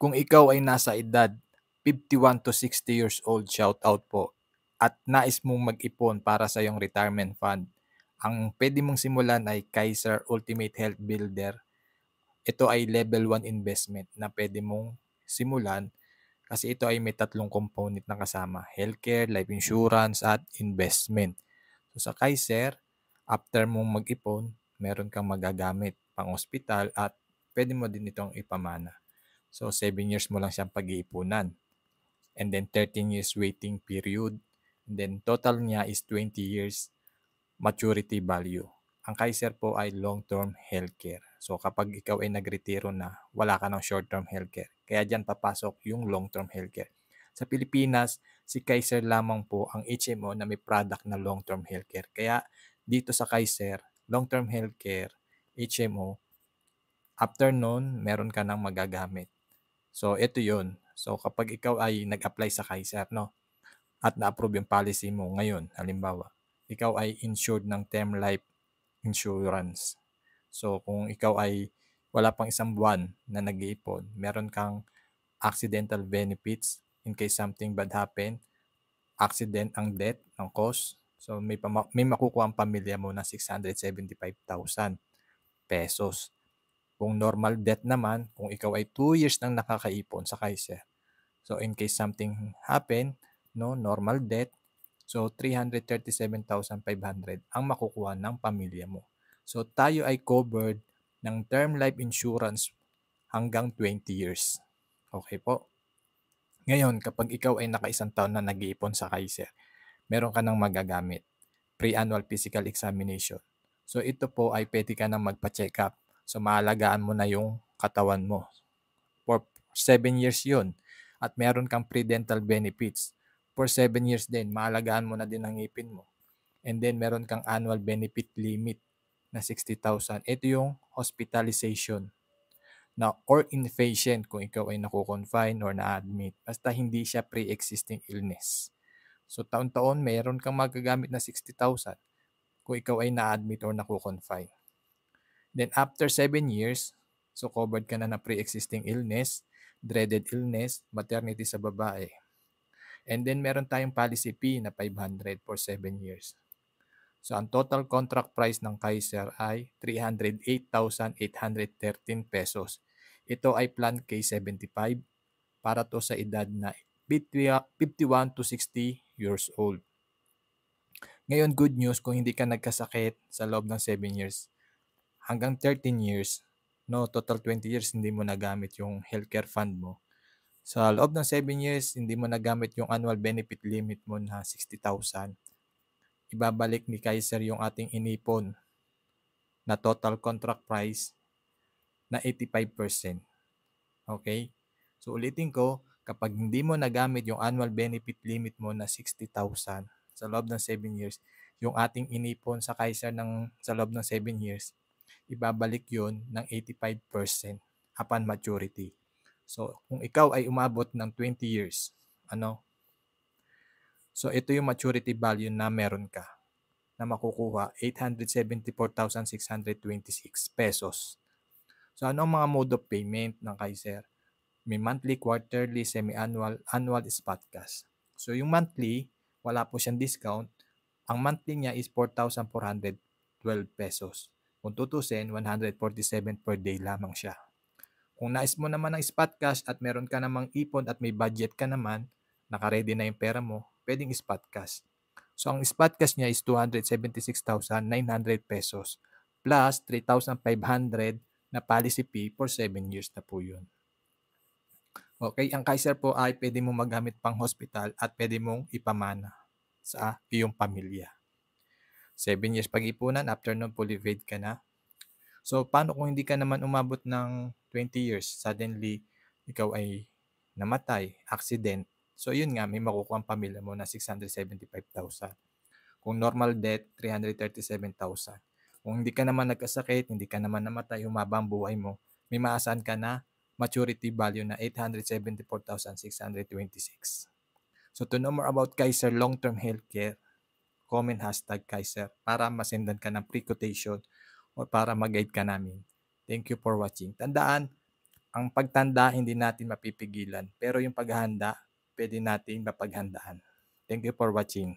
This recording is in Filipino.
Kung ikaw ay nasa edad 51 to 60 years old, shout out po, at nais mong mag-ipon para sa iyong retirement fund, ang pwede mong simulan ay Kaiser Ultimate Health Builder. Ito ay level 1 investment na pwede mong simulan kasi ito ay may tatlong component na kasama: healthcare, life insurance, at investment. So sa Kaiser, after mong mag-ipon, meron kang magagamit pang ospital at pwede mo din itong ipamana. So 7 years mo lang siyang pag-iipunan. And then 13 years waiting period. And then total niya is 20 years maturity value. Ang Kaiser po ay long-term healthcare. So kapag ikaw ay nagretiro na, wala ka ng short-term healthcare. Kaya dyan papasok yung long-term healthcare. Sa Pilipinas, si Kaiser lamang po ang HMO na may product na long-term healthcare. Kaya dito sa Kaiser, long-term healthcare, HMO, after nun, meron ka nang magagamit. So ito yun. So kapag ikaw ay nag-apply sa Kaiser, no, at na-approve yung policy mo ngayon, halimbawa, ikaw ay insured ng term life insurance. So kung ikaw ay wala pang isang buwan na nag-iipon, meron kang accidental benefits in case something bad happen, accident ang death, ang cost. So may makukuha ang pamilya mo na 675,000 pesos. Kung normal death naman, kung ikaw ay 2 years nang nakakaipon sa Kaiser, so in case something happen, no, normal death, so 337,500 ang makukuha ng pamilya mo. So tayo ay covered ng term life insurance hanggang 20 years. Okay po? Ngayon, kapag ikaw ay naka-isang taon na nag-iipon sa Kaiser, meron ka nang magagamit. Pre-annual physical examination. So ito po ay pwede ka nang magpa-check up. So maalagaan mo na yung katawan mo. For 7 years yun. At meron kang pre-dental benefits. For 7 years din, maalagaan mo na din ang ngipin mo. And then meron kang annual benefit limit na 60,000. Ito yung hospitalization na or inpatient kung ikaw ay naku-confine or na-admit. Basta hindi siya pre-existing illness. So taon-taon meron kang magagamit na 60,000 kung ikaw ay na-admit or naku-confine. Then after 7 years, so covered ka na ng pre-existing illness, dreaded illness, maternity sa babae. And then meron tayong policy fee na 500 for 7 years. So ang total contract price ng Kaiser ay 308,813 pesos. Ito ay Plan K75 para to sa edad na 51 to 60 years old. Ngayon, good news, kung hindi ka nagkasakit sa loob ng 7 years, hanggang 13 years, no, total 20 years, hindi mo nagamit yung healthcare fund mo. Sa loob ng 7 years, hindi mo nagamit yung annual benefit limit mo na 60,000. Ibabalik ni Kaiser yung ating inipon na total contract price na 85%. Okay? So ulitin ko, kapag hindi mo nagamit yung annual benefit limit mo na 60,000 sa loob ng 7 years, yung ating inipon sa Kaiser sa loob ng 7 years, ibabalik yun ng 85% upon maturity. So kung ikaw ay umabot ng 20 years, so ito yung maturity value na meron ka na makukuha, 874,626 pesos. So ano ang mga mode of payment ng Kaiser? May monthly, quarterly, semi-annual, annual is spot cash. So yung monthly, wala po siyang discount. Ang monthly niya is 4,412 pesos. Kung tutusin, 147 per day lamang siya. Kung nais mo naman ng spot cash at meron ka namang ipon at may budget ka naman, naka-ready na yung pera mo, pwedeng spot cash. So ang spot cash niya is 276,900 pesos plus 3,500 na policy fee for 7 years na po yun. Okay, ang Kaiser po ay pwede mong magamit pang hospital at pwede mong ipamana sa iyong pamilya. 7 years pag-ipunan, after nun fully paid ka na. So paano kung hindi ka naman umabot ng 20 years, suddenly ikaw ay namatay, accident. So yun nga, may makukuha ang pamilya mo na 675,000. Kung normal death, 337,000. Kung hindi ka naman nagkasakit, hindi ka naman namatay, humaba ang buhay mo, may maasahan ka na maturity value na 874,626. So to know more about Kaiser Long-Term Healthcare, comment #Kaiser para masendan ka ng pre-quotation o para mag-guide ka namin. Thank you for watching. Tandaan, Ang pagtanda hindi natin mapipigilan, pero yung paghahanda, pwede nating mapaghandaan. Thank you for watching.